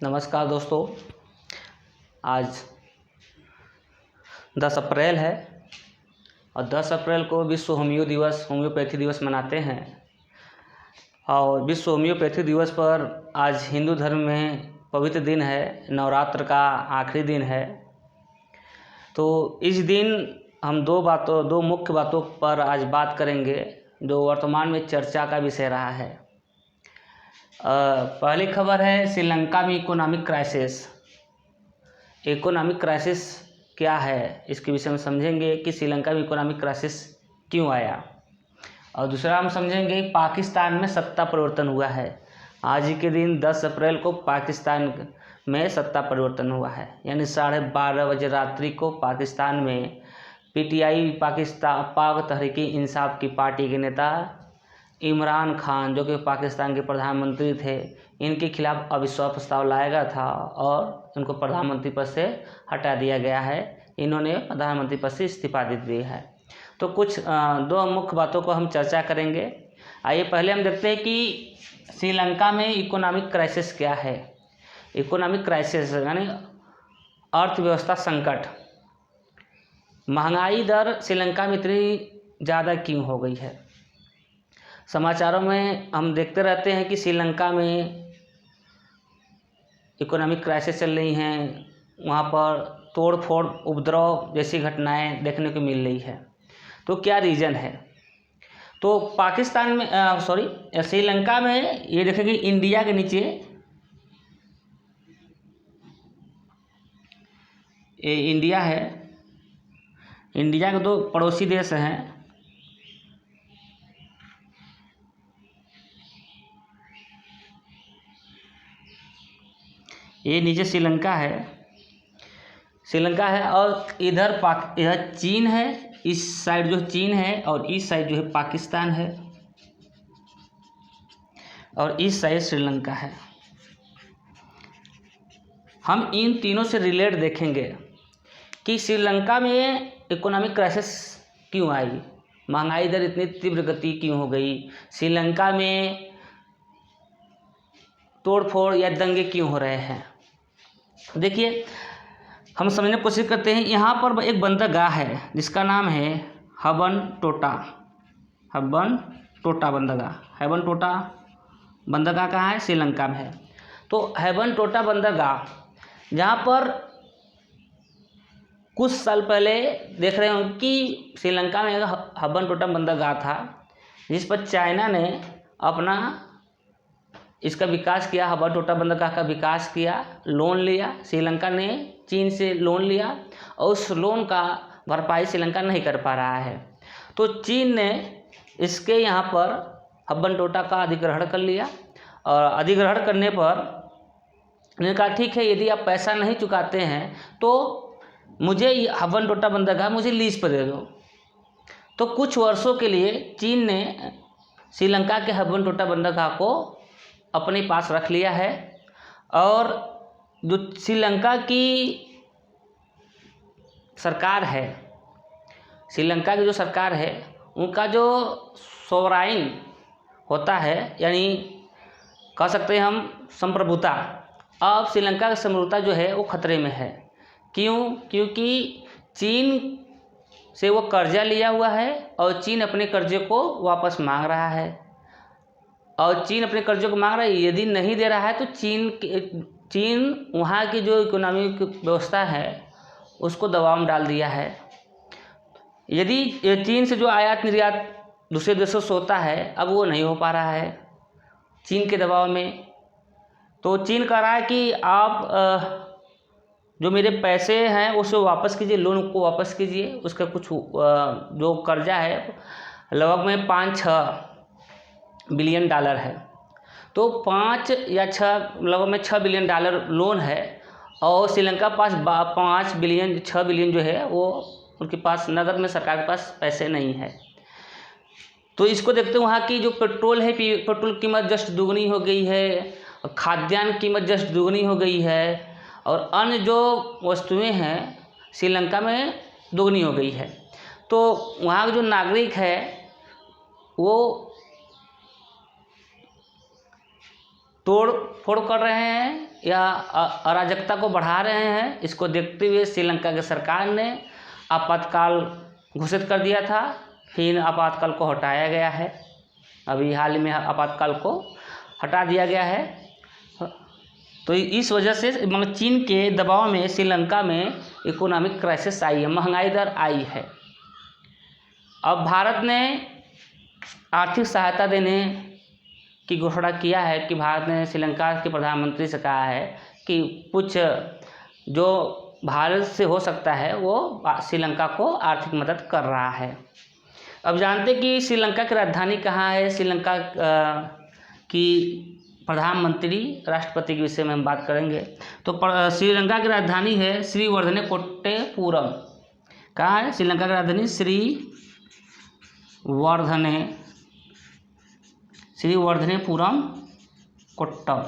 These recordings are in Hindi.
नमस्कार दोस्तों। आज 10 अप्रैल है और 10 अप्रैल को विश्व होम्योपैथी दिवस मनाते हैं। और विश्व होम्योपैथी दिवस पर आज हिंदू धर्म में पवित्र दिन है, नवरात्र का आखिरी दिन है। तो इस दिन हम दो मुख्य बातों पर आज बात करेंगे जो वर्तमान में चर्चा का विषय रहा है। पहली खबर है श्रीलंका में इकोनॉमिक क्राइसिस क्या है, इसके विषय में समझेंगे कि श्रीलंका में इकोनॉमिक क्राइसिस क्यों आया। और दूसरा हम समझेंगे पाकिस्तान में सत्ता परिवर्तन हुआ है। आज ही के दिन 10 अप्रैल को पाकिस्तान में सत्ता परिवर्तन हुआ है, यानी 12:30 बजे रात्रि को पाकिस्तान में पीटीआई पाक तहरीकी इंसाफ की पार्टी के नेता इमरान खान, जो कि पाकिस्तान के प्रधानमंत्री थे, इनके खिलाफ अविश्वास प्रस्ताव लाया गया था और इनको प्रधानमंत्री पद से हटा दिया गया है। इन्होंने प्रधानमंत्री पद से इस्तीफा दे दिया है। तो कुछ दो मुख्य बातों को हम चर्चा करेंगे। आइए पहले हम देखते हैं कि श्रीलंका में इकोनॉमिक क्राइसिस क्या है। इकोनॉमिक क्राइसिस यानी अर्थव्यवस्था संकट। महंगाई दर श्रीलंका में इतनी ज़्यादा क्यों हो गई है? समाचारों में हम देखते रहते हैं कि श्रीलंका में इकोनॉमिक क्राइसिस चल रही हैं, वहाँ पर तोड़ फोड़ उपद्रव जैसी घटनाएं देखने को मिल रही है। तो क्या रीज़न है? तो पाकिस्तान में श्रीलंका में ये देखेंगे इंडिया के नीचे ये इंडिया है। इंडिया के दो पड़ोसी देश हैं, ये नीचे श्रीलंका है और इधर चीन है। इस साइड जो चीन है और इस साइड जो है पाकिस्तान है और इस साइड श्रीलंका है। हम इन तीनों से रिलेट देखेंगे कि श्रीलंका में इकोनॉमिक क्राइसिस क्यों आई, महंगाई दर इतनी तीव्र गति क्यों हो गई, श्रीलंका में तोड़फोड़ या दंगे क्यों हो रहे हैं। देखिए, हम समझने की कोशिश करते हैं। यहाँ पर एक बंदरगाह है जिसका नाम है हबन टोटा बंदरगाह कहाँ है? श्रीलंका में है। तो हबन टोटा बंदरगाह, जहाँ पर कुछ साल पहले देख रहे हो कि श्रीलंका में एक हबन टोटा बंदरगाह था, जिस पर चाइना ने अपना इसका विकास किया, हबन टोटा बंदरगाह का विकास किया, लोन लिया। श्रीलंका ने चीन से लोन लिया और उस लोन का भरपाई श्रीलंका नहीं कर पा रहा है। तो चीन ने इसके यहाँ पर हबन टोटा का अधिग्रहण कर लिया और अधिग्रहण करने पर उन्होंने कहा ठीक है, यदि आप पैसा नहीं चुकाते हैं तो मुझे हबन टोटा बंदरगाह मुझे लीज पर दे दो। तो कुछ वर्षों के लिए चीन ने श्रीलंका के हबन टोटा बंदरगाह को अपने पास रख लिया है। और जो श्रीलंका की सरकार है, उनका जो सोवराइन होता है, यानी कह सकते हैं हम संप्रभुता, अब श्रीलंका की संप्रभुता जो है वो खतरे में है। क्यों? क्योंकि चीन से वो कर्जा लिया हुआ है और चीन अपने कर्जे को वापस मांग रहा है यदि नहीं दे रहा है तो चीन वहाँ की जो इकोनॉमिक व्यवस्था है उसको दबाव में डाल दिया है। यदि चीन से जो आयात निर्यात दूसरे देशों से होता है, अब वो नहीं हो पा रहा है चीन के दबाव में। तो चीन कह रहा है कि आप जो मेरे पैसे हैं उसे वापस कीजिए, लोन को वापस कीजिए। उसका कुछ जो कर्जा है लगभग में 5-6 बिलियन डॉलर है। तो 5 या 6 लगभग में 6 बिलियन डॉलर लोन है और श्रीलंका पास 6 बिलियन जो है वो उनके पास नगद में, सरकार के पास पैसे नहीं है। तो इसको देखते हैं वहाँ की जो पेट्रोल है, पेट्रोल कीमत जस्ट दुगनी हो गई है, खाद्यान्न कीमत जस्ट दुगनी हो गई है और अन्य जो वस्तुएं हैं श्रीलंका में दुगनी हो गई है। तो वहाँ के जो नागरिक है वो तोड़ फोड़ कर रहे हैं या अराजकता को बढ़ा रहे हैं। इसको देखते हुए श्रीलंका की सरकार ने आपातकाल घोषित कर दिया था, फिर आपातकाल को हटाया गया है। अभी हाल ही में आपातकाल को हटा दिया गया है। तो इस वजह से मतलब चीन के दबाव में श्रीलंका में इकोनॉमिक क्राइसिस आई है, महंगाई दर आई है। अब भारत ने आर्थिक सहायता देने की घोषणा किया है कि भारत ने श्रीलंका के प्रधानमंत्री से कहा है कि कुछ जो भारत से हो सकता है वो श्रीलंका को आर्थिक मदद कर रहा है। अब जानते कि श्रीलंका की राजधानी कहाँ है। श्रीलंका की प्रधानमंत्री राष्ट्रपति के विषय में हम बात करेंगे। तो श्रीलंका की राजधानी है श्रीवर्धनेकोट्टापुरम। कहाँ है श्रीलंका की राजधानी? श्रीवर्धनेपुरम कोट्टम।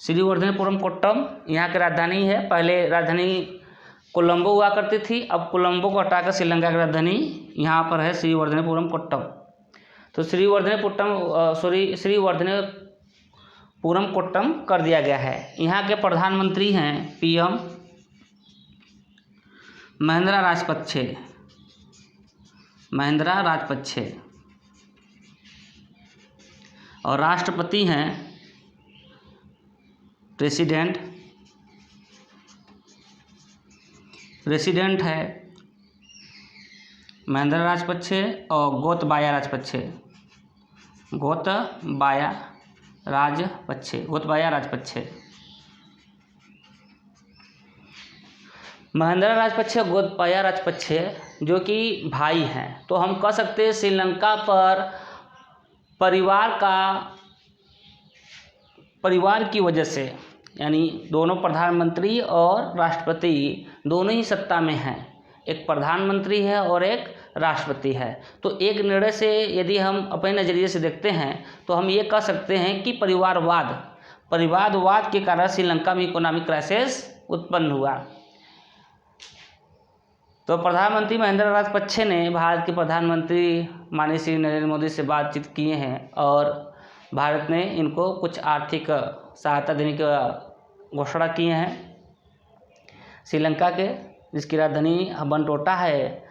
श्रीवर्धनेपुरम कोट्टम यहाँ की राजधानी है। पहले राजधानी कोलंबो हुआ करती थी, अब कोलंबो को हटाकर श्रीलंका की राजधानी यहाँ पर है श्रीवर्धनेपुरम कोट्टम। तो श्रीवर्धनेपुरम कोट्टम कर दिया गया है। यहाँ के प्रधानमंत्री हैं पीएम महिंद्रा राजपक्षे और राष्ट्रपति हैं प्रेसिडेंट है महिंद्रा राजपक्षे और गोतबाया राजपक्षे। महिंद्रा राजपक्षे और गोतबाया राजपक्षे जो कि भाई हैं। तो हम कह सकते हैं श्रीलंका पर परिवार की वजह से, यानी दोनों प्रधानमंत्री और राष्ट्रपति दोनों ही सत्ता में हैं। एक प्रधानमंत्री है और एक राष्ट्रपति है। तो एक निर्णय से यदि हम अपने नज़रिए से देखते हैं तो हम ये कह सकते हैं कि परिवारवाद के कारण श्रीलंका में इकोनॉमिक क्राइसिस उत्पन्न हुआ। तो प्रधानमंत्री महिंद्रा राजपक्षे ने भारत के प्रधानमंत्री माननीय श्री नरेंद्र मोदी से बातचीत किए हैं और भारत ने इनको कुछ आर्थिक सहायता देने की घोषणा किए हैं। श्रीलंका के जिसकी राजधानी बनटोटा है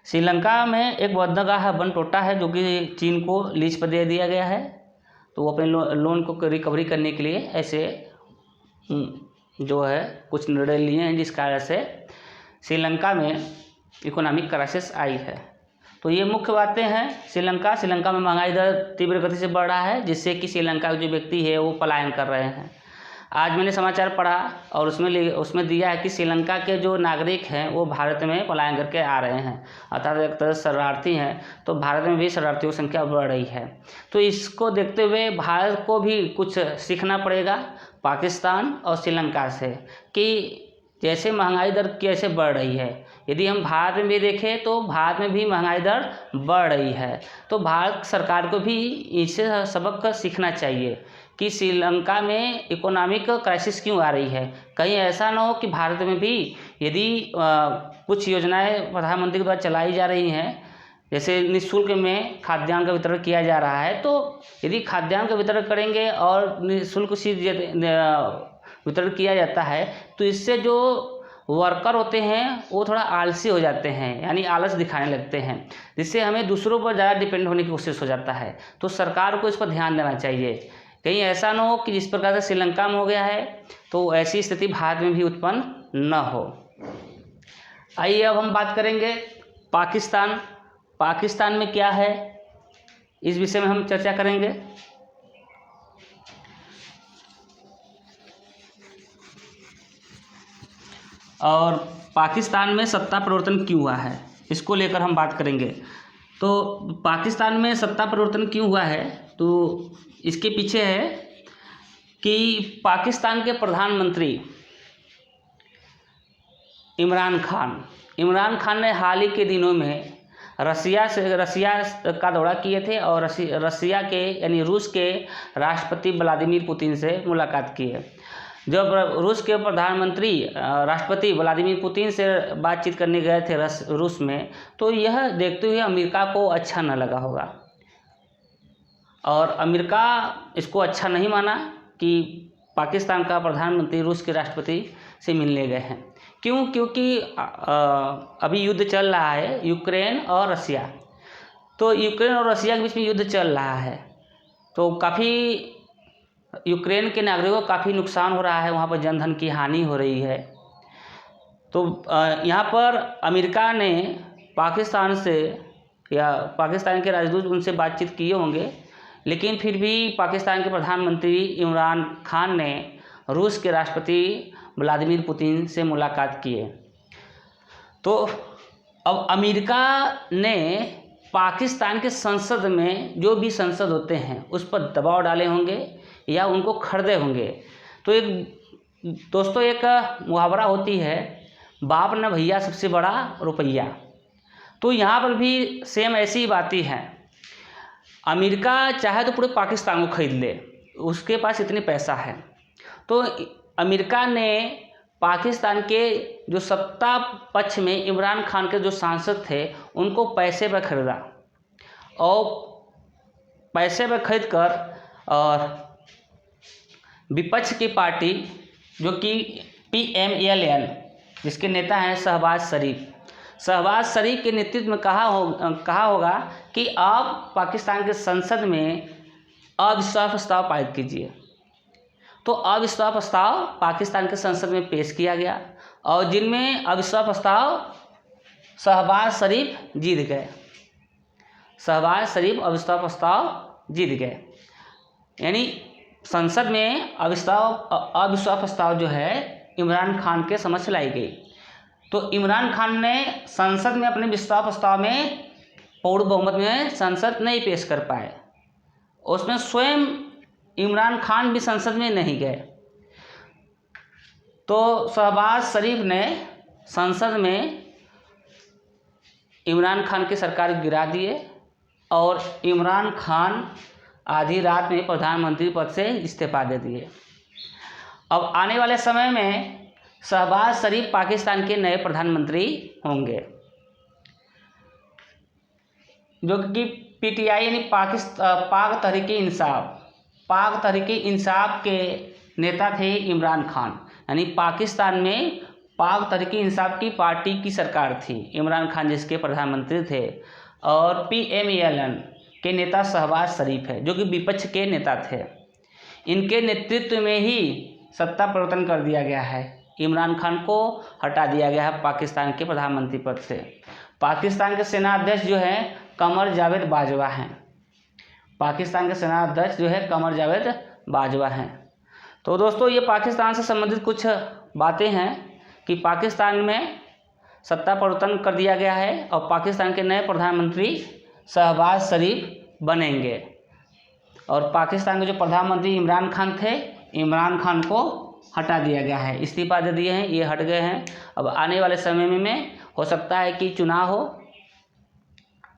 श्रीलंका में एक बंदरगाह बनटोटा है जो कि चीन को लीज पर दे दिया गया है। तो वो अपने लोन को रिकवरी करने के लिए ऐसे जो है कुछ निर्णय लिए हैं, जिस कारण से श्रीलंका में इकोनॉमिक क्राइसिस आई है। तो ये मुख्य बातें हैं। श्रीलंका में महंगाई दर तीव्र गति से बढ़ रहा है, जिससे कि श्रीलंका के जो व्यक्ति है वो पलायन कर रहे हैं। आज मैंने समाचार पढ़ा और उसमें दिया है कि श्रीलंका के जो नागरिक हैं वो भारत में पलायन करके आ रहे हैं, अर्थात एक तरह शरणार्थी हैं। तो भारत में भी शरणार्थियों की संख्या बढ़ रही है। तो इसको देखते हुए भारत को भी कुछ सीखना पड़ेगा पाकिस्तान और श्रीलंका से कि जैसे महंगाई दर कैसे बढ़ रही है। यदि हम भारत में भी देखें तो भारत में भी महंगाई दर बढ़ रही है। तो भारत सरकार को भी इससे सबक सीखना चाहिए कि श्रीलंका में इकोनॉमिक क्राइसिस क्यों आ रही है। कहीं ऐसा ना हो कि भारत में भी यदि कुछ योजनाएं प्रधानमंत्री के द्वारा चलाई जा रही हैं, जैसे निःशुल्क में खाद्यान्न का वितरण किया जा रहा है, तो यदि खाद्यान्न का वितरण करेंगे और निःशुल्क वितरण किया जाता है तो इससे जो वर्कर होते हैं वो थोड़ा आलसी हो जाते हैं, यानी आलस दिखाने लगते हैं, जिससे हमें दूसरों पर ज़्यादा डिपेंड होने की कोशिश हो जाता है। तो सरकार को इस पर ध्यान देना चाहिए। कहीं ऐसा ना हो कि जिस प्रकार से श्रीलंका में हो गया है तो ऐसी स्थिति भारत में भी उत्पन्न न हो। आइए अब हम बात करेंगे पाकिस्तान में क्या है, इस विषय में हम चर्चा करेंगे। और पाकिस्तान में सत्ता परिवर्तन क्यों हुआ है, इसको लेकर हम बात करेंगे। तो पाकिस्तान में सत्ता परिवर्तन क्यों हुआ है, तो इसके पीछे है कि पाकिस्तान के प्रधानमंत्री इमरान खान ने हाल ही के दिनों में रसिया का दौरा किए थे और रसिया के यानी रूस के राष्ट्रपति व्लादिमीर पुतिन से मुलाकात की है। जब रूस के प्रधानमंत्री राष्ट्रपति व्लादिमीर पुतिन से बातचीत करने गए थे रूस में, तो यह देखते हुए अमेरिका को अच्छा न लगा होगा, और अमेरिका इसको अच्छा नहीं माना कि पाकिस्तान का प्रधानमंत्री रूस के राष्ट्रपति से मिलने गए हैं। क्यों? क्योंकि अभी युद्ध चल रहा है यूक्रेन और रसिया। तो यूक्रेन और रसिया के बीच में युद्ध चल रहा है, तो काफ़ी यूक्रेन के नागरिकों को काफ़ी नुकसान हो रहा है, वहाँ पर जनधन की हानि हो रही है। तो यहाँ पर अमेरिका ने पाकिस्तान से या पाकिस्तान के राजदूत उनसे बातचीत किए होंगे, लेकिन फिर भी पाकिस्तान के प्रधानमंत्री इमरान खान ने रूस के राष्ट्रपति व्लादिमीर पुतिन से मुलाकात किए। तो अब अमेरिका ने पाकिस्तान के संसद में, जो भी संसद होते हैं, उस पर दबाव डाले होंगे या उनको खरीदे होंगे। तो एक दोस्तों एक मुहावरा होती है, बाप न भैया सबसे बड़ा रुपया। तो यहाँ पर भी सेम ऐसी ही बातें हैं। अमेरिका चाहे तो पूरे पाकिस्तान को खरीद ले, उसके पास इतनी पैसा है। तो अमेरिका ने पाकिस्तान के जो सत्ता पक्ष में इमरान खान के जो सांसद थे उनको पैसे पर खरीदा, और पैसे पर खरीद कर और विपक्ष की पार्टी जो कि PMLN जिसके नेता हैं शहबाज शरीफ के नेतृत्व में कहा होगा कि आप पाकिस्तान के संसद में अविश्वास प्रस्ताव पारित कीजिए। तो अविश्वास प्रस्ताव पाकिस्तान के संसद में पेश किया गया, और जिनमें अविश्वास प्रस्ताव शहबाज शरीफ जीत गए। अविश्वास प्रस्ताव जीत गए, यानी संसद में अविश्वास प्रस्ताव जो है इमरान खान के समक्ष लाई गई। तो इमरान खान ने संसद में अपने विश्वास प्रस्ताव में पूर्ण बहुमत में संसद नहीं पेश कर पाए, उसमें स्वयं इमरान खान भी संसद में नहीं गए। तो शहबाज शरीफ ने संसद में इमरान खान की सरकार गिरा दिए, और इमरान खान आधी रात में प्रधानमंत्री पद से इस्तीफा दे दिए। अब आने वाले समय में शहबाज शरीफ पाकिस्तान के नए प्रधानमंत्री होंगे, जो कि PTI यानी पाक तहरीक इंसाफ के नेता थे इमरान खान। यानी पाकिस्तान में पाक तहरीक इंसाफ की पार्टी की सरकार थी, इमरान खान जिसके प्रधानमंत्री थे, और PMLN के नेता शहबाज शरीफ है जो कि विपक्ष के नेता थे। इनके नेतृत्व में ही सत्ता परिवर्तन कर दिया गया है, इमरान खान को हटा दिया गया है पाकिस्तान के प्रधानमंत्री पद से। पाकिस्तान के सेना अध्यक्ष जो है कमर जावेद बाजवा हैं। तो दोस्तों ये पाकिस्तान से संबंधित कुछ बातें हैं कि पाकिस्तान में सत्ता परिवर्तन कर दिया गया है और पाकिस्तान के नए प्रधानमंत्री शहबाज शरीफ बनेंगे, और पाकिस्तान के जो प्रधानमंत्री इमरान खान थे, इमरान खान को हटा दिया गया है, इस्तीफा दे दिए हैं, ये हट गए हैं। अब आने वाले समय में हो सकता है कि चुनाव हो,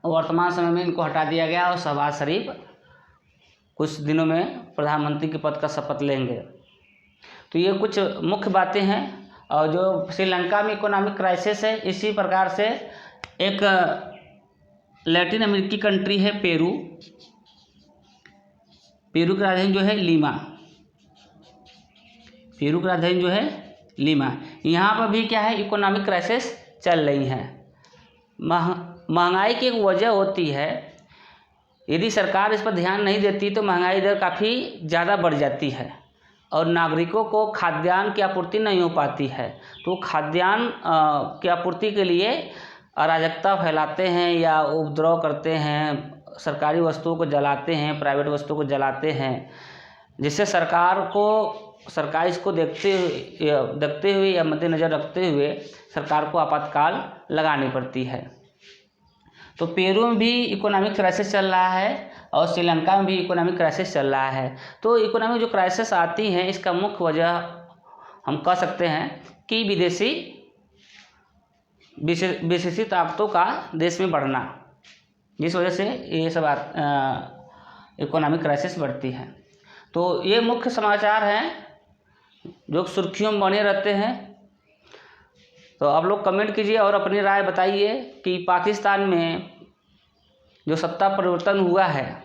वर्तमान समय में इनको हटा दिया गया और शहबाज शरीफ कुछ दिनों में प्रधानमंत्री के पद का शपथ लेंगे। तो ये कुछ मुख्य बातें हैं। और जो श्रीलंका में इकोनॉमिक क्राइसिस है, इसी प्रकार से एक लैटिन अमेरिकी कंट्री है पेरू की राजधानी जो है लीमा। यहाँ पर भी क्या है, इकोनॉमिक क्राइसिस चल रही है। महंगाई की एक वजह होती है, यदि सरकार इस पर ध्यान नहीं देती तो महंगाई दर काफ़ी ज़्यादा बढ़ जाती है और नागरिकों को खाद्यान्न की आपूर्ति नहीं हो पाती है। तो खाद्यान्न की आपूर्ति के लिए अराजकता फैलाते हैं या उपद्रव करते हैं, सरकारी वस्तुओं को जलाते हैं, प्राइवेट वस्तुओं को जलाते हैं, जिससे सरकार इसको देखते हुए या मद्देनज़र रखते हुए सरकार को आपातकाल लगानी पड़ती है। तो पेरू में भी इकोनॉमिक क्राइसिस चल रहा है और श्रीलंका में भी इकोनॉमिक क्राइसिस चल रहा है। तो इकोनॉमिक जो क्राइसिस आती हैं, इसका मुख्य वजह हम कह सकते हैं कि विदेशी ताकतों का देश में बढ़ना, जिस वजह से ये सब इकोनॉमिक क्राइसिस बढ़ती है। तो ये मुख्य समाचार हैं जो सुर्खियों में बने रहते हैं। तो आप लोग कमेंट कीजिए और अपनी राय बताइए कि पाकिस्तान में जो सत्ता परिवर्तन हुआ है,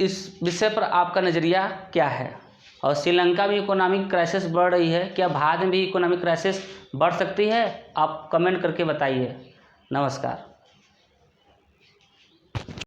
इस विषय पर आपका नज़रिया क्या है? और श्रीलंका में इकोनॉमिक क्राइसिस बढ़ रही है, क्या भारत में भी इकोनॉमिक क्राइसिस बढ़ सकती है? आप कमेंट करके बताइए। नमस्कार।